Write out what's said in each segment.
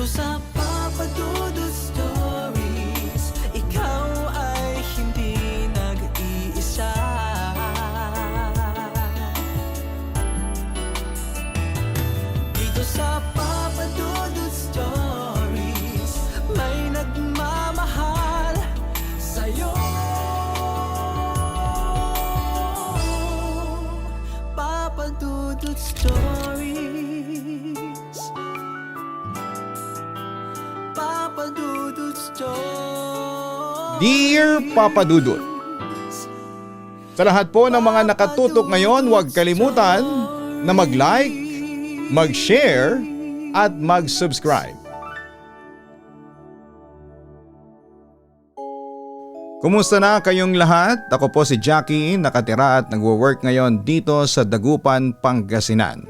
sa Papa Dudut Stories, ikaw ay hindi nag-iisa. Dito sa Papa Dudut Stories, may nagmamahal sa'yo. Papa Dudut Stories, Papa Dudut Stories. Dear Papa Dudut, sa lahat po ng mga nakatutok ngayon, huwag kalimutan na mag-like, mag-share at mag-subscribe. Kumusta na kayong lahat? Ako po si Jackie, nakatira at nagwo-work ngayon dito sa Dagupan, Pangasinan.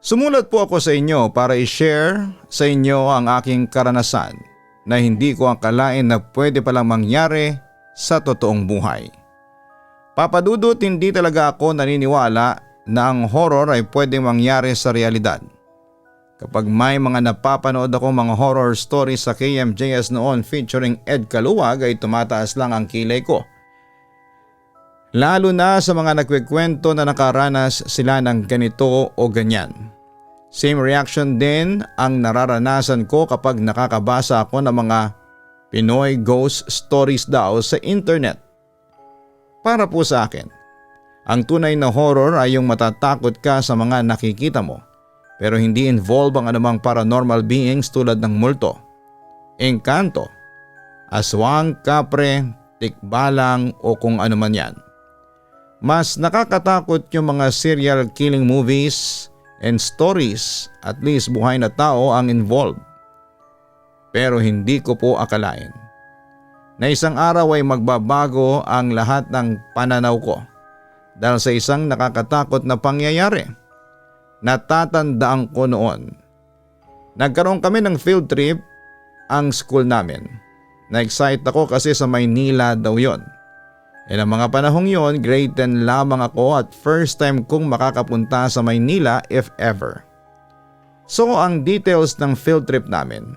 Sumulat po ako sa inyo para i-share sa inyo ang aking karanasan na hindi ko akalain na pwede palang mangyari sa totoong buhay. Papa Dudut, hindi talaga ako naniniwala na ang horror ay pwedeng mangyari sa realidad. Kapag may mga napapanood ako mga horror stories sa KMJS noon featuring Ed Caluwag ay tumataas lang ang kilay ko. Lalo na sa mga nagkikwento na nakaranas sila ng ganito o ganyan. Same reaction din ang nararanasan ko kapag nakakabasa ako ng mga Pinoy ghost stories daw sa internet. Para po sa akin, ang tunay na horror ay yung matatakot ka sa mga nakikita mo pero hindi involve ang anumang paranormal beings tulad ng multo, engkanto, aswang, kapre, tikbalang o kung ano man yan. Mas nakakatakot yung mga serial killing movies and stories, at least buhay na tao ang involved. Pero hindi ko po akalain na isang araw ay magbabago ang lahat ng pananaw ko dahil sa isang nakakatakot na pangyayari. Natatandaan ko noon. Nagkaroon kami ng field trip ang school namin. Na-excite ako kasi sa Maynila daw yon. E ng mga panahong yon, grade 10 lamang ako at first time kong makakapunta sa Maynila if ever. So ang details ng field trip namin,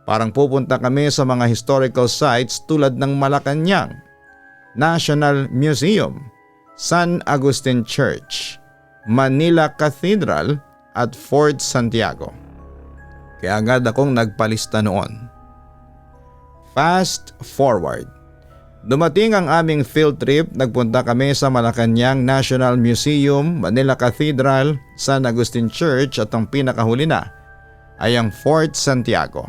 parang pupunta kami sa mga historical sites tulad ng Malacanang, National Museum, San Agustin Church, Manila Cathedral at Fort Santiago. Kaya agad akong nagpalista noon. Fast forward. Dumating ang aming field trip, nagpunta kami sa Malacanang National Museum, Manila Cathedral, San Agustin Church at ang pinakahuli na ay ang Fort Santiago.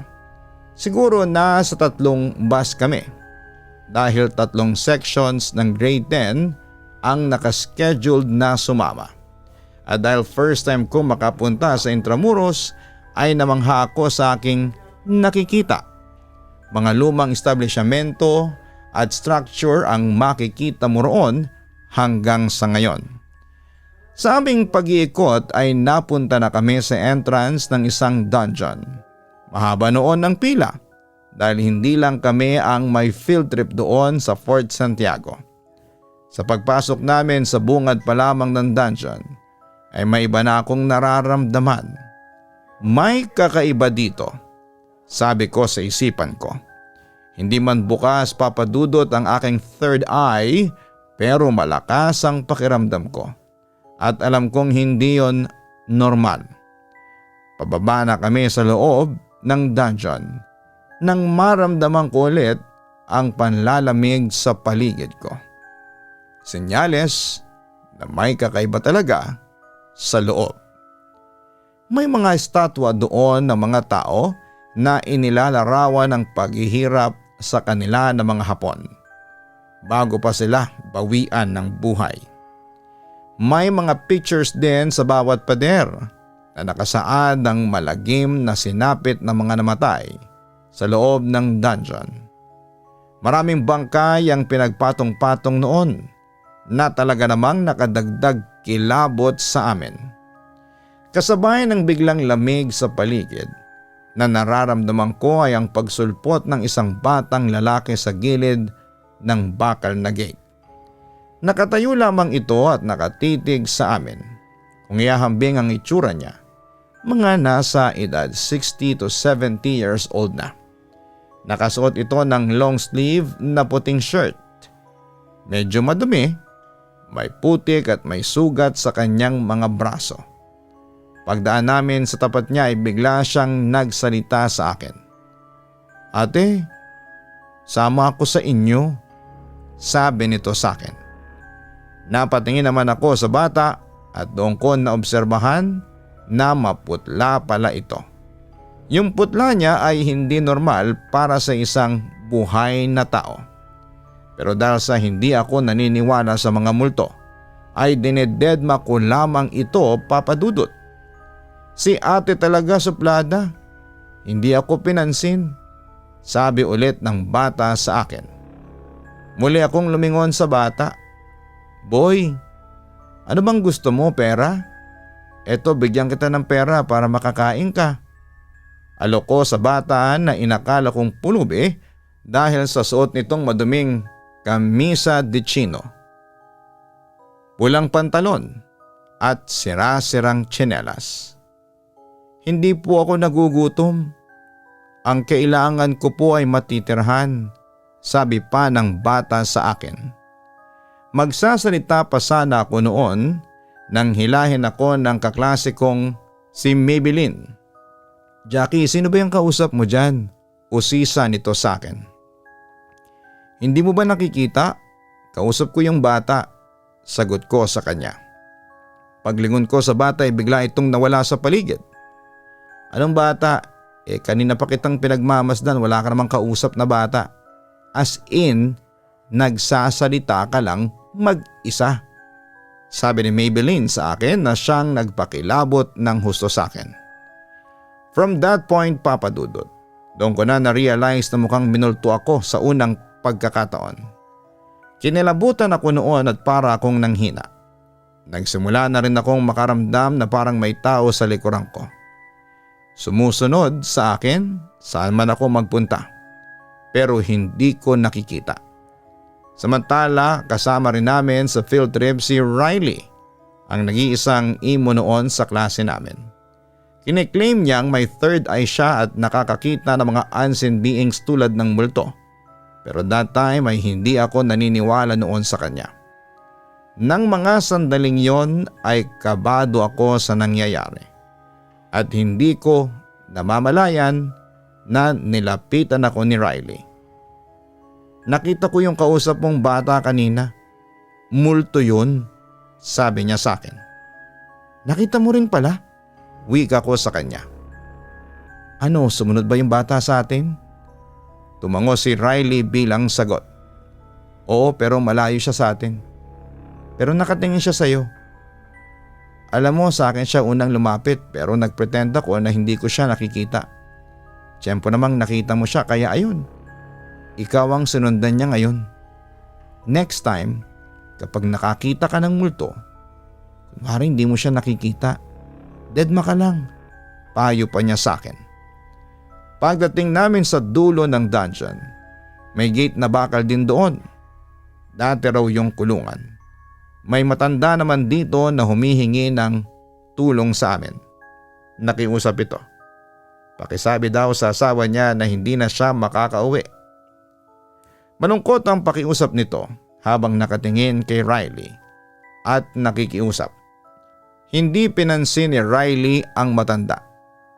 Siguro na sa 3 bus kami dahil 3 sections ng grade 10 ang nakascheduled na sumama. At dahil first time ko makapunta sa Intramuros ay namangha ako sa aking nakikita. Mga lumang establishmento at structure ang makikita mo roon hanggang sa ngayon. Sa aming pag-iikot ay napunta na kami sa entrance ng isang dungeon. Mahaba noon ang pila dahil hindi lang kami ang may field trip doon sa Fort Santiago. Sa pagpasok namin sa bungad pa lamang ng dungeon ay may iba na akong nararamdaman. May kakaiba dito, sabi ko sa isipan ko. Hindi man bukas, Papa Dudut, ang aking third eye pero malakas ang pakiramdam ko. At alam kong hindi yon normal. Pababa na kami sa loob ng dungeon nang maramdaman ko ulit ang panlalamig sa paligid ko. Senyales na may kakaiba talaga sa loob. May mga estatwa doon ng mga tao na inilalarawan ng paghihirap sa kanila ng mga Hapon bago pa sila bawian ng buhay. May mga pictures din sa bawat pader na nakasaad ng malagim na sinapit ng mga namatay sa loob ng dungeon. Maraming bangkay ang pinagpatong-patong noon na talaga namang nakadagdag kilabot sa amin. Kasabay ng biglang lamig sa paligid na nararamdaman ko ay ang pagsulpot ng isang batang lalaki sa gilid ng bakal na gate. Nakatayo lamang ito at nakatitig sa amin. Kung ihahambing ang itsura niya mga nasa edad 60 to 70 years old na. Nakasuot ito ng long sleeve na puting shirt. Medyo madumi, may putik at may sugat sa kanyang mga braso. Pagdaan namin sa tapat niya ay bigla siyang nagsalita sa akin. "Ate, sama ako sa inyo," sabi nito sa akin. Napatingin naman ako sa bata at doon ko naobserbahan na maputla pala ito. Yung putla niya ay hindi normal para sa isang buhay na tao. Pero dahil sa hindi ako naniniwala sa mga multo, ay dinededma ko lamang ito, Papa Dudut. "Si ate talaga suplada. Hindi ako pinansin," sabi ulit ng bata sa akin. Muli akong lumingon sa bata. "Boy, ano bang gusto mo, pera? Eto, bigyan kita ng pera para makakain ka." Alok ko sa bata na inakala kong pulubi dahil sa suot nitong maduming kamisa de chino, pulang pantalon at sira-sirang tsinelas. "Hindi po ako nagugutom. Ang kailangan ko po ay matitirhan," sabi pa ng bata sa akin. Magsasalita pa sana ako noon nang hilahin ako ng kaklase kong si Maybelline. "Jackie, sino ba yung kausap mo dyan?" usisa nito sa akin. "Hindi mo ba nakikita? Kausap ko yung bata," sagot ko sa kanya. Paglingon ko sa bata ay bigla itong nawala sa paligid. "Anong bata? Kanina pa kitang pinagmamasdan, wala ka namang kausap na bata. As in, nagsasalita ka lang mag-isa," sabi ni Maybelline sa akin na siyang nagpakilabot ng husto sa akin. From that point, Papa Dudut, doon ko na na-realize na mukhang minulto ako sa unang pagkakataon. Kinilabutan ako noon at para akong nanghina. Nagsimula na rin akong makaramdam na parang may tao sa likuran ko. Sumusunod sa akin saan man ako magpunta, pero hindi ko nakikita. Samantala, kasama rin namin sa field trip si Riley, ang nag-iisang imo noon sa klase namin. Kiniklaim niyang may third eye siya at nakakakita ng mga unseen beings tulad ng multo. Pero that time ay hindi ako naniniwala noon sa kanya. Nang mga sandaling yon ay kabado ako sa nangyayari. At hindi ko namamalayan na nilapitan ako ni Riley. "Nakita ko yung kausap mong bata kanina. Multo yun," sabi niya sa akin. "Nakita mo rin pala?" wika ko sa kanya. "Ano, sumunod ba yung bata sa atin?" Tumango si Riley bilang sagot. "Oo, pero malayo siya sa atin. Pero nakatingin siya sa'yo. Alam mo, sa akin siya unang lumapit pero nagpretend ako na hindi ko siya nakikita. Tiyempo namang nakita mo siya kaya ayun. Ikaw ang sinundan niya ngayon. Next time, kapag nakakita ka ng multo, kunwari hindi mo siya nakikita, dedma ka lang," payo pa niya sa akin. Pagdating namin sa dulo ng dungeon, may gate na bakal din doon. Dati raw yung kulungan. May matanda naman dito na humihingi ng tulong sa amin. Nakiusap ito. Pakisabi daw sa asawa niya na hindi na siya makakauwi. Malungkot ang pakiusap nito habang nakatingin kay Riley at nakikiusap. Hindi pinansin ni Riley ang matanda.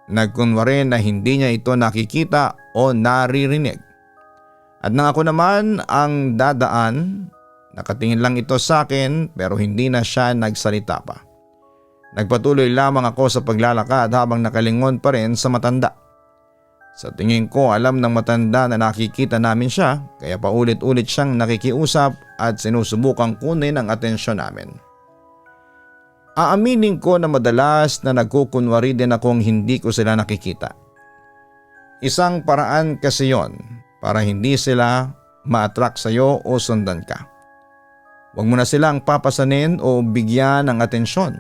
Nagkunwari na hindi niya ito nakikita o naririnig. At nang ako naman ang dadaan, nakatingin lang ito sa akin pero hindi na siya nagsalita pa. Nagpatuloy lamang ako sa paglalakad habang nakalingon pa rin sa matanda. Sa tingin ko alam ng matanda na nakikita namin siya kaya paulit-ulit siyang nakikiusap at sinusubukang kunin ang atensyon namin. Aaminin ko na madalas na nagkukunwari din akong hindi ko sila nakikita. Isang paraan kasi yon para hindi sila ma-attract sa'yo o sundan ka. Huwag mo na silang papasanin o bigyan ng atensyon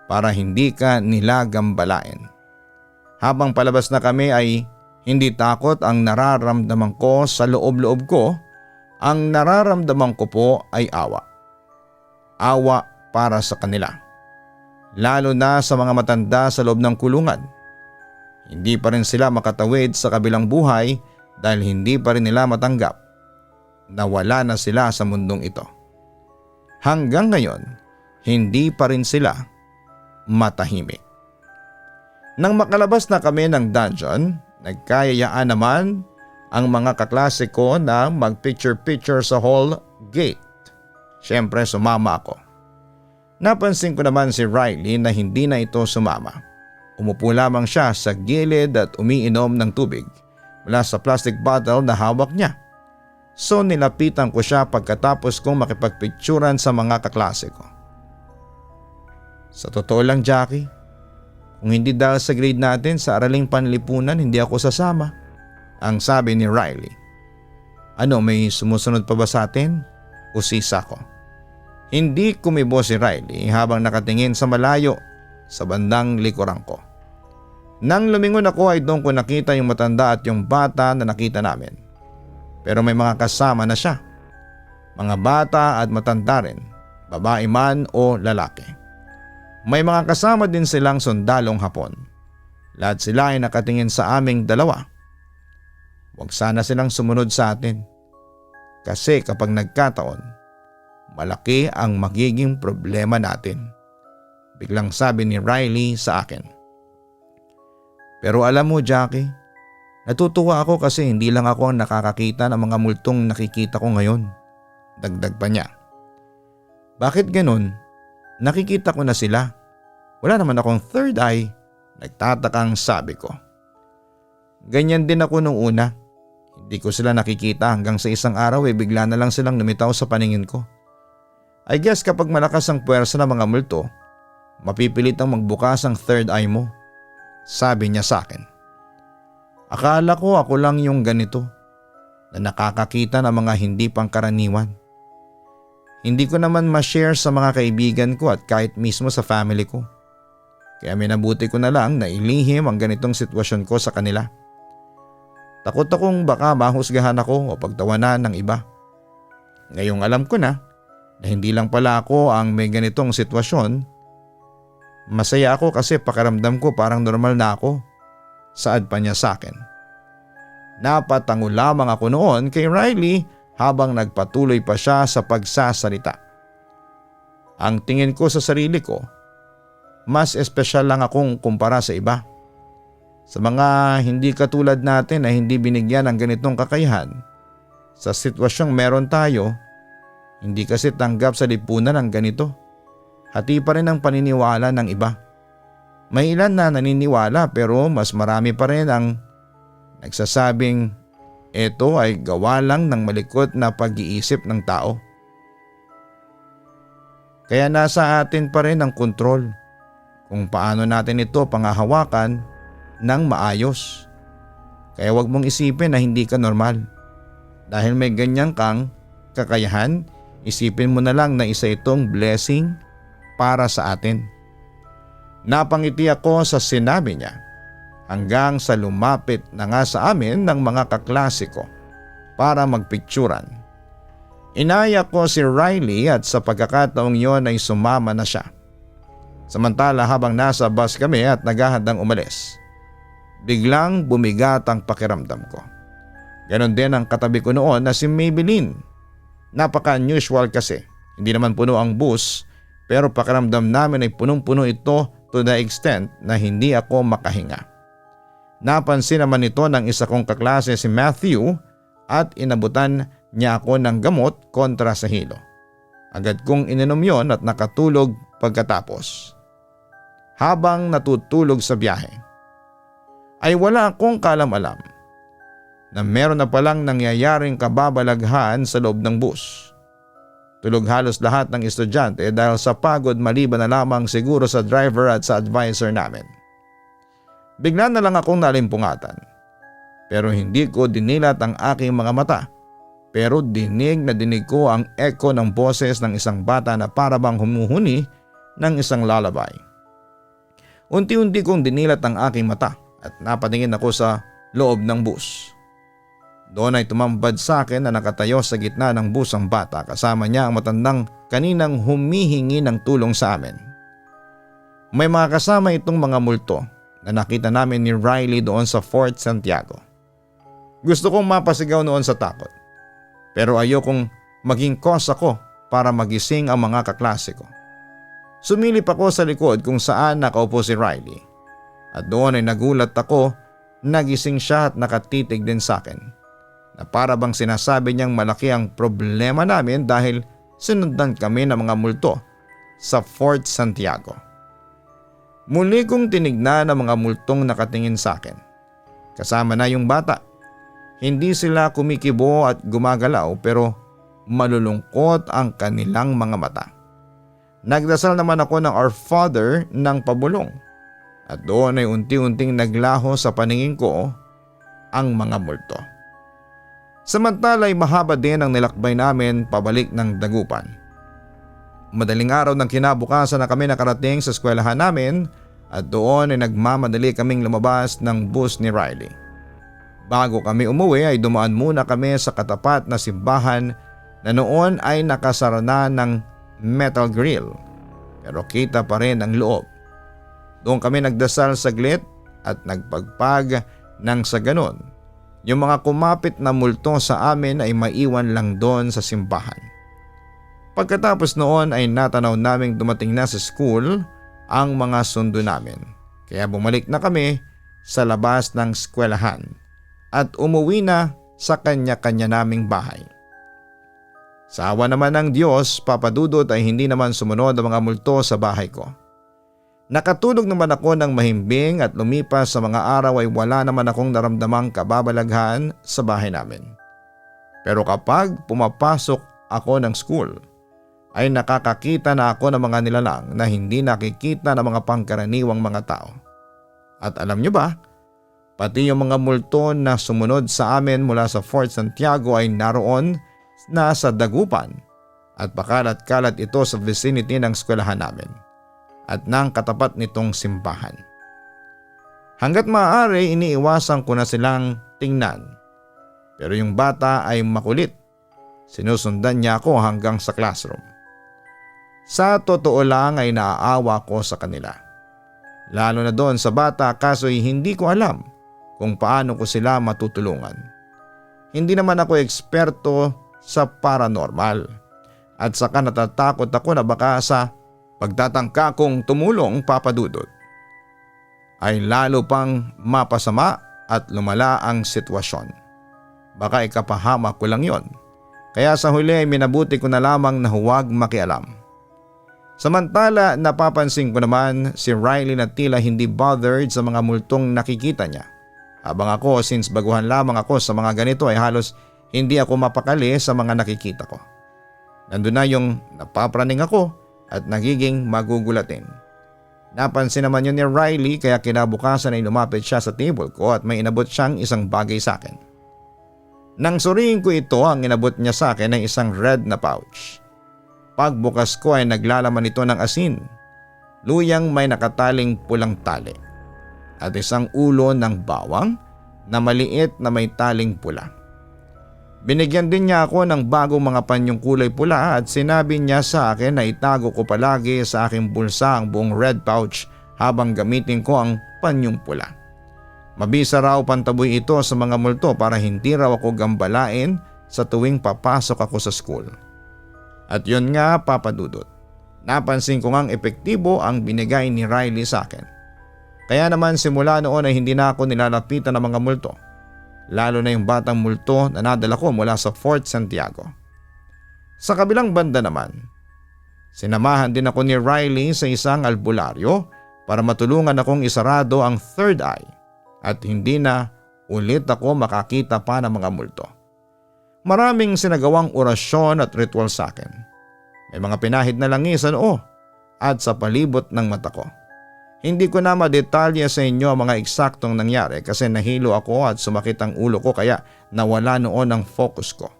para hindi ka nila gambalain. Habang palabas na kami ay hindi takot ang nararamdaman ko sa loob-loob ko. Ang nararamdaman ko po ay awa. Awa para sa kanila. lalo na sa mga matanda sa loob ng kulungan. Hindi pa rin sila makatawid sa kabilang buhay dahil hindi pa rin nila matanggap na wala na sila sa mundong ito. Hanggang ngayon, hindi pa rin sila matahimik. Nang makalabas na kami ng dungeon, nagkayayaan naman ang mga kaklase ko na mag-picture-picture sa hall gate. Siyempre sumama ako. Napansin ko naman si Riley na hindi na ito sumama. Umupo lamang siya sa gilid at umiinom ng tubig mula sa plastic bottle na hawak niya. So nilapitan ko siya pagkatapos kong makipagpicturan sa mga kaklase ko. Sa totoo lang, Jackie, kung hindi dahil sa grade natin sa araling panlipunan, hindi ako sasama, ang sabi ni Riley. Ano, may sumusunod pa ba sa atin? Usisa ko. Hindi kumibo si Riley habang nakatingin sa malayo sa bandang likuran ko. Nang lumingon ako ay doon ko nakita yung matanda at yung bata na nakita namin. Pero may mga kasama na siya. Mga bata at matanda rin, babae man o lalaki. May mga kasama din silang sundalong Hapon. Lahat sila ay nakatingin sa aming dalawa. Huwag sana silang sumunod sa atin. Kasi kapag nagkataon, malaki ang magiging problema natin. Biglang sabi ni Riley sa akin. Pero alam mo, Jackie, natutuwa ako kasi hindi lang ako ang nakakakita ng mga multong nakikita ko ngayon. Dagdag pa niya. Bakit ganun? Nakikita ko na sila. Wala naman akong third eye. Nagtatakang sabi ko. Ganyan din ako nung una. Hindi ko sila nakikita hanggang sa isang araw bigla na lang silang lumitaw sa paningin ko. I guess kapag malakas ang puwersa ng mga multo, mapipilit ang magbukas ang third eye mo. Sabi niya sa akin. Akala ko ako lang yung ganito na nakakakita ng mga hindi pangkaraniwan. Hindi ko naman ma-share sa mga kaibigan ko at kahit mismo sa family ko. Kaya minabuti ko na lang na ilihim ang ganitong sitwasyon ko sa kanila. Takot akong baka mahusgahan ako o pagtawanan ng iba. Ngayong alam ko na hindi lang pala ako ang may ganitong sitwasyon. Masaya ako kasi pakiramdam ko parang normal na ako. Saad pa niya sa akin. Napatango lamang ako noon kay Riley habang nagpatuloy pa siya sa pagsasalita. Ang tingin ko sa sarili ko, mas espesyal lang akong kumpara sa iba. Sa mga hindi katulad natin na hindi binigyan ng ganitong kakayahan, sa sitwasyong meron tayo, hindi kasi tanggap sa lipunan ng ganito. Hati pa rin ang paniniwala ng iba. May ilan na naniniwala pero mas marami pa rin ang nagsasabing ito ay gawa lang ng malikot na pag-iisip ng tao. Kaya nasa atin pa rin ang kontrol kung paano natin ito pangahawakan ng maayos. Kaya wag mong isipin na hindi ka normal. Dahil may ganyan kang kakayahan, isipin mo na lang na isa itong blessing para sa atin. Napangiti ako sa sinabi niya hanggang sa lumapit na nga sa amin ng mga kaklase ko para magpicturan. Inaya ko si Riley at sa pagkakataong yon ay sumama na siya. Samantala habang nasa bus kami at naghahandang umalis, biglang bumigat ang pakiramdam ko. Ganon din ang katabi ko noon na si Maybelline. Napaka-unusual kasi, hindi naman puno ang bus pero pakiramdam namin ay punong-puno ito to the extent na hindi ako makahinga. Napansin naman ito ng isa kong kaklase si Matthew at inabutan niya ako ng gamot kontra sa hilo. Agad kong ininom yon at nakatulog pagkatapos. Habang natutulog sa biyahe, ay wala akong kalam-alam na meron na palang nangyayaring kababalaghan sa loob ng bus. Tulog halos lahat ng estudyante dahil sa pagod maliban na lamang siguro sa driver at sa advisor namin. Bigla na lang akong nalimpungatan. Pero hindi ko dinilat ang aking mga mata. Pero dinig na dinig ko ang echo ng boses ng isang bata na parabang humuhuni ng isang lullaby. Unti-unti kong dinilat ang aking mata at napatingin ako sa loob ng bus. Doon ay tumambad sa akin na nakatayo sa gitna ng bus ang bata kasama niya ang matandang kaninang humihingi ng tulong sa amin. May mga kasama itong mga multo na nakita namin ni Riley doon sa Fort Santiago. Gusto kong mapasigaw noon sa takot, pero ayokong maging cause ako para magising ang mga kaklase ko. Sumilip ako sa likod kung saan nakaupo si Riley at doon ay nagulat ako. Nagising siya at nakatitig din sa akin na para bang sinasabi niyang malaki ang problema namin dahil sinundan kami ng mga multo sa Fort Santiago. Muli kong tinignan ang mga multong nakatingin sa akin. Kasama na yung bata. Hindi sila kumikibo at gumagalaw pero malulungkot ang kanilang mga mata. Nagdasal naman ako ng Our Father ng pabulong. At doon ay unti-unting naglaho sa paningin ko ang mga multo. Samantala ay mahaba din ang nilakbay namin pabalik ng Dagupan. Madaling araw ng kinabukasan na kami nakarating sa eskwelahan namin at doon ay nagmamadali kaming lumabas ng bus ni Riley. Bago kami umuwi ay dumaan muna kami sa katapat na simbahan na noon ay nakasara na ng metal grill pero kita pa rin ang loob. Doon kami nagdasal saglit at nagpagpag nang sa ganon. Yung mga kumapit na multo sa amin ay maiwan lang doon sa simbahan. Pagkatapos noon ay natanaw naming dumating na sa school ang mga sundo namin. Kaya bumalik na kami sa labas ng eskwelahan at umuwi na sa kanya-kanya naming bahay. Sa awa naman ng Diyos, Papa Dudut, ay hindi naman sumunod ang mga multo sa bahay ko. Nakatulog naman ako ng mahimbing at lumipas sa mga araw ay wala naman akong naramdamang kababalaghan sa bahay namin. Pero kapag pumapasok ako ng school, ay nakakakita na ako ng mga nilalang na hindi nakikita ng mga pangkaraniwang mga tao. At alam nyo ba, pati yung mga multo na sumunod sa amin mula sa Fort Santiago ay naroon na sa Dagupan at pakalat-kalat ito sa vicinity ng eskwelahan namin at ng katapat nitong simbahan. Hanggat maaari iniiwasan ko na silang tingnan. Pero yung bata ay makulit. Sinusundan niya ako hanggang sa classroom. Sa totoo lang ay naaawa ko sa kanila. Lalo na doon sa bata kaso'y hindi ko alam kung paano ko sila matutulungan. Hindi naman ako eksperto sa paranormal at saka natatakot ako na baka sa pagtatangka kong tumulong, Papa Dudut, ay lalo pang mapasama at lumala ang sitwasyon. Baka ikapahamak ko lang yon. Kaya sa huli ay minabuti ko na lamang na huwag makialam. Samantala napapansin ko naman si Riley na tila hindi bothered sa mga multong nakikita niya. Habang ako, since baguhan lamang ako sa mga ganito, ay halos hindi ako mapakali sa mga nakikita ko. Nandun na yung napapraning ako at nagiging magugulatin. Napansin naman yun ni Riley kaya kinabukasan ay lumapit siya sa table ko at may inabot siyang isang bagay sa akin. Nang suriin ko ito, ang inabot niya sa akin ay isang red na pouch. Pagbukas ko ay naglalaman ito ng asin, luyang may nakataling pulang tali at isang ulo ng bawang na maliit na may taling pula. Binigyan din niya ako ng bagong mga panyong kulay pula at sinabi niya sa akin na itago ko palagi sa aking bulsa ang buong red pouch habang gamitin ko ang panyong pula. Mabisa raw pantaboy ito sa mga multo para hindi raw ako gambalain sa tuwing papasok ako sa school. At yun nga, Papa Dudut, napansin ko ngang epektibo ang binigay ni Riley sa akin. Kaya naman simula noon ay hindi na ako nilalapitan ng mga multo. Lalo na yung batang multo na nadala ko mula sa Fort Santiago. Sa kabilang banda naman, sinamahan din ako ni Riley sa isang albularyo para matulungan akong isarado ang third eye at hindi na ulit ako makakita pa ng mga multo. Maraming sinagawang orasyon at ritual sa akin. May mga pinahid na langis sa noo at sa palibot ng mata ko. Hindi ko na madetalye sa inyo ang mga eksaktong nangyari kasi nahilo ako at sumakit ang ulo ko kaya nawala noon ang focus ko.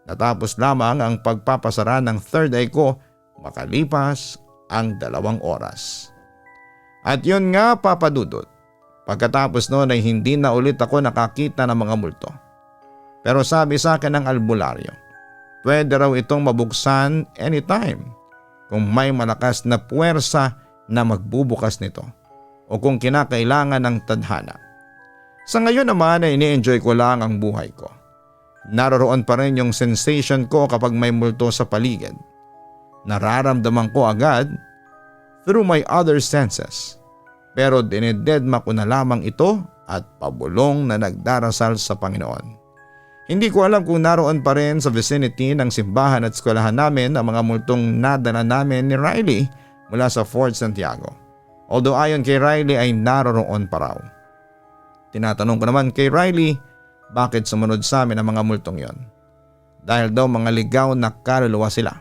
Natapos lamang ang pagpapasara ng third eye ko makalipas ang 2 oras. At yun nga, Papa Dudut, pagkatapos noon ay hindi na ulit ako nakakita ng mga multo. Pero sabi sa akin ng albularyo, pwede raw itong mabuksan anytime kung may malakas na puwersa na magbubukas nito o kung kinakailangan ng tadhana. Sa ngayon naman ay ini-enjoy ko lang ang buhay ko. Naroroon pa rin yung sensation ko kapag may multo sa paligid. Nararamdaman ko agad through my other senses. Pero dinededma ko na lamang ito at pabulong na nagdarasal sa Panginoon. Hindi ko alam kung naroon pa rin sa vicinity ng simbahan at eskwelahan namin ang mga multong nadala namin ni Riley mula sa Fort Santiago. Although ayon kay Riley ay naroroon pa raw. Tinatanong ko naman kay Riley bakit sumunod sa amin ang mga multong yon. Dahil daw mga ligaw na kaluluwa sila.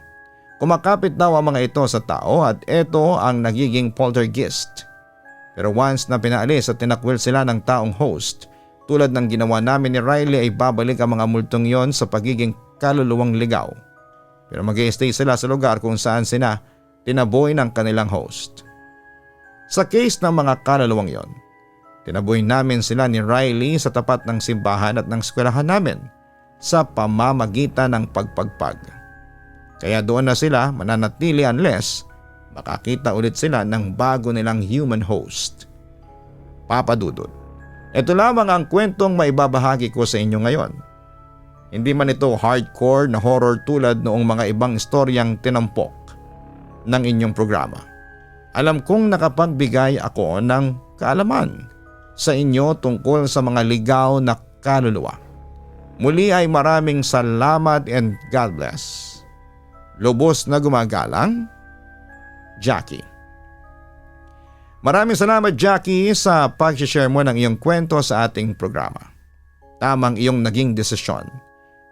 Kumakapit daw ang mga ito sa tao at ito ang nagiging poltergeist. Pero once na pinaalis at tinakwil sila ng taong host, tulad ng ginawa namin ni Riley ay babalik ang mga multong yon sa pagiging kaluluwang ligaw. Pero mag-i-stay sila sa lugar kung saan sila tinaboy ng kanilang host. Sa case ng mga kaluluwang yon, tinaboy namin sila ni Riley sa tapat ng simbahan at ng eskwelahan namin sa pamamagitan ng pagpagpag. Kaya doon na sila mananatili unless makakita ulit sila ng bago nilang human host. Papa Dudut, ito lamang ang kwentong maibabahagi ko sa inyo ngayon. Hindi man ito hardcore na horror tulad noong mga ibang istoryang tinampok ng inyong programa. Alam kong nakapagbigay ako ng kaalaman sa inyo tungkol sa mga ligaw na kaluluwa. Muli ay maraming salamat and God bless. Lubos na gumagalang, Jackie. Maraming salamat Jackie sa pag-share mo ng iyong kwento sa ating programa. Tamang iyong naging desisyon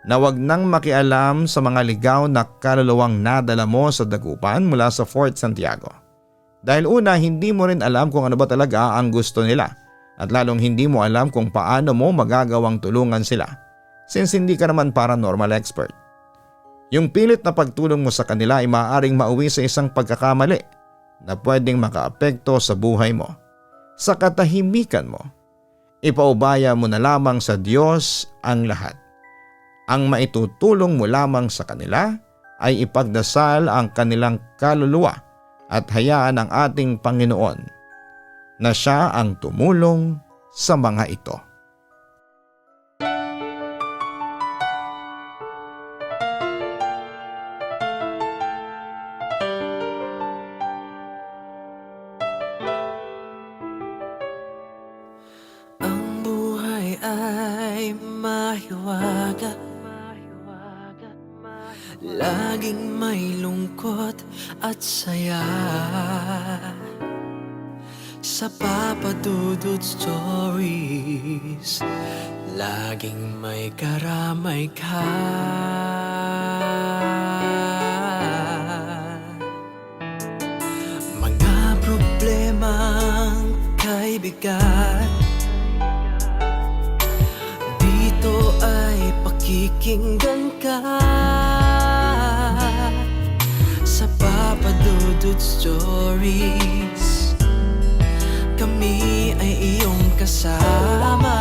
na wag nang makialam sa mga ligaw na kaluluwang nadala mo sa dagupan mula sa Fort Santiago. Dahil una, hindi mo rin alam kung ano ba talaga ang gusto nila at lalong hindi mo alam kung paano mo magagawang tulungan sila since hindi ka naman paranormal expert. Yung pilit na pagtulong mo sa kanila ay maaaring mauwi sa isang pagkakamali na pwedeng makaapekto sa buhay mo, sa katahimikan mo. Ipaubaya mo na lamang sa Diyos ang lahat. Ang maitutulong mo lamang sa kanila ay ipagdasal ang kanilang kaluluwa at hayaan ang ating Panginoon na siya ang tumulong sa mga ito. Ang buhay ay mahiwaga, laging may lungkot at saya. Sa Papa Dudut Stories, laging may karamay ka. Mga problemang kaibigan, dito ay pakikinggan ka. Sa Papa Dudut Stories, kami ay iyong kasama.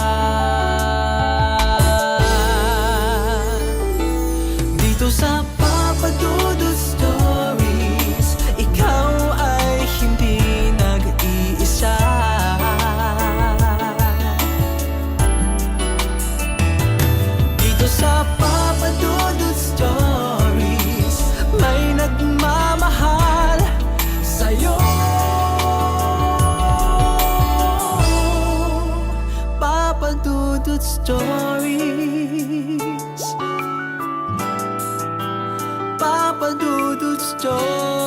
Dito sa Papa Dudut Stories, ikaw ay hindi nag-iisa. Dito sa Papa Dudut Stories, may nagmamahal sa'yo. Papa Dudut Stories, Papa Dudut Stories,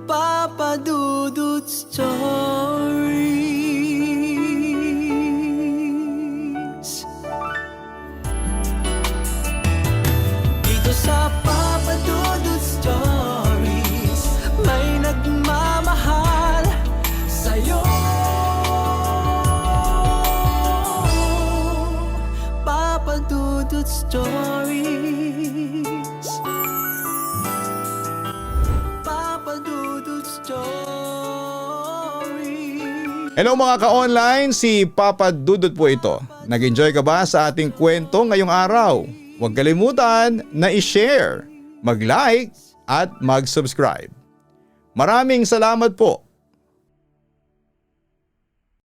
Papa Dudut Stories. Dito sa Papa Dudut Stories, may nagmamahal sa'yo. Papa Dudut Stories, Papa Dudut Stories. Hello mga ka-online, si Papa Dudut po ito. Nag-enjoy ka ba sa ating kwento ngayong araw? Huwag kalimutan na i-share, mag-like at mag-subscribe. Maraming salamat po